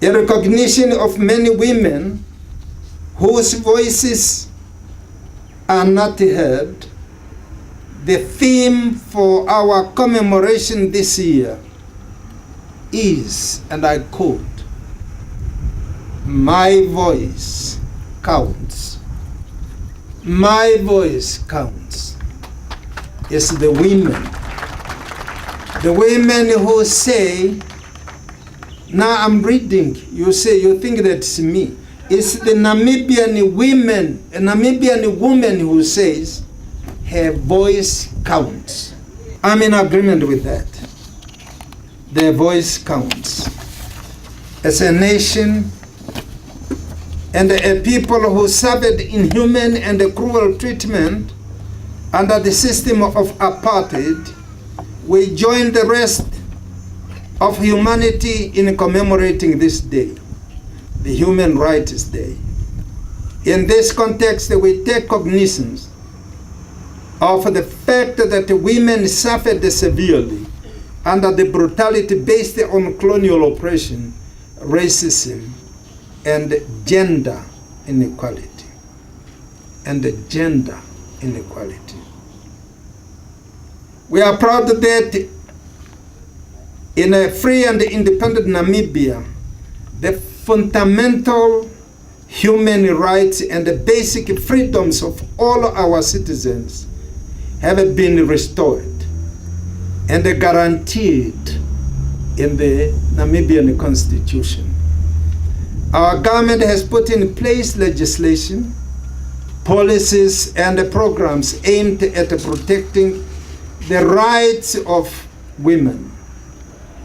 a recognition of many women whose voices are not heard. The theme for our commemoration this year is, and I quote, "My voice counts." My voice counts. It's the women. The women who say, now I'm reading, you think that's me. It's the Namibian women, a Namibian woman who says, her voice counts. I'm in agreement with that. Their voice counts. As a nation and a people who suffered inhuman and cruel treatment under the system of apartheid, we join the rest of humanity in commemorating this day, the Human Rights Day. In this context, we take cognizance of the fact that women suffered severely under the brutality based on colonial oppression, racism, and gender inequality. We are proud that in a free and independent Namibia, the fundamental human rights and the basic freedoms of all our citizens have been restored and guaranteed in the Namibian Constitution. Our government has put in place legislation, policies, and programs aimed at protecting the rights of women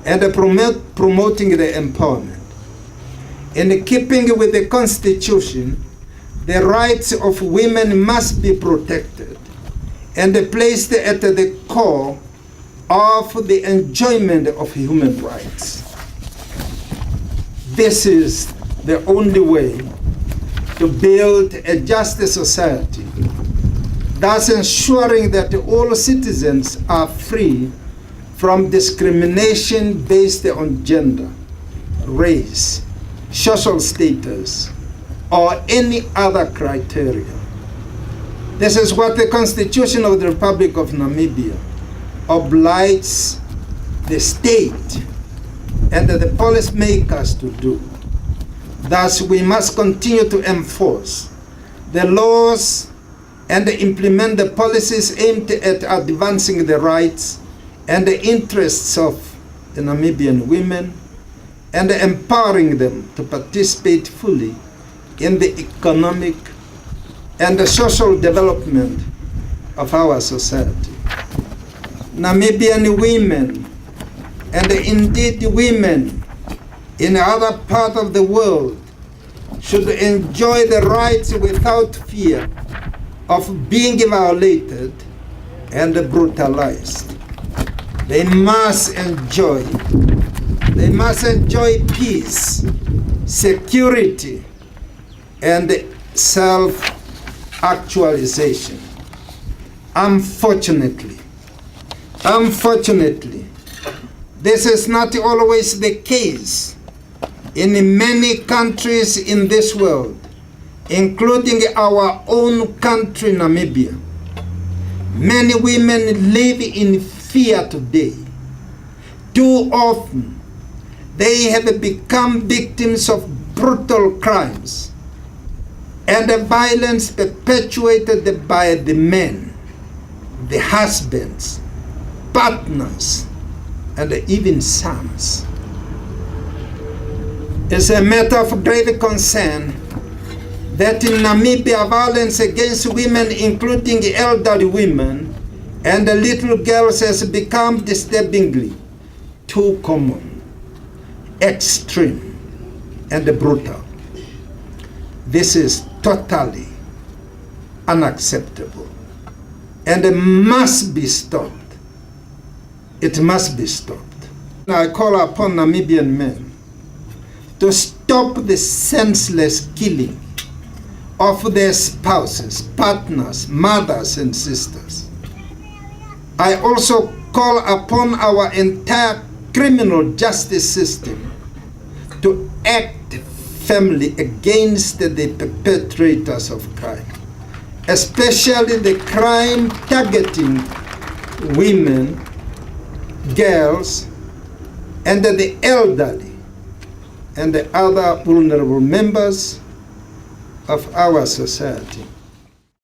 and promoting their empowerment. In keeping with the Constitution, the rights of women must be protected and placed at the core of the enjoyment of human rights. This is the only way to build a just society, thus ensuring that all citizens are free from discrimination based on gender, race, social status, or any other criteria. This is what the Constitution of the Republic of Namibia obliges the state and the policymakers to do. Thus, we must continue to enforce the laws and implement the policies aimed at advancing the rights and the interests of the Namibian women and empowering them to participate fully in the economic and the social development of our society. Namibian women, and indeed women in other parts of the world, should enjoy the rights without fear of being violated and brutalized. They must enjoy peace, security, and self-actualization. Unfortunately, this is not always the case in many countries in this world, including our own country, Namibia. Many women live in fear today. Too often, they have become victims of brutal crimes and the violence perpetuated by the men, the husbands, partners, and even sons. It's a matter of grave concern that in Namibia, violence against women, including elderly women and little girls, has become disturbingly too common, extreme, and brutal. This is totally unacceptable and must be stopped. It must be stopped. I call upon Namibian men to stop the senseless killing of their spouses, partners, mothers, and sisters. I also call upon our entire criminal justice system to act firmly against the perpetrators of crime, especially the crime targeting women, girls, and the elderly, and the other vulnerable members of our society.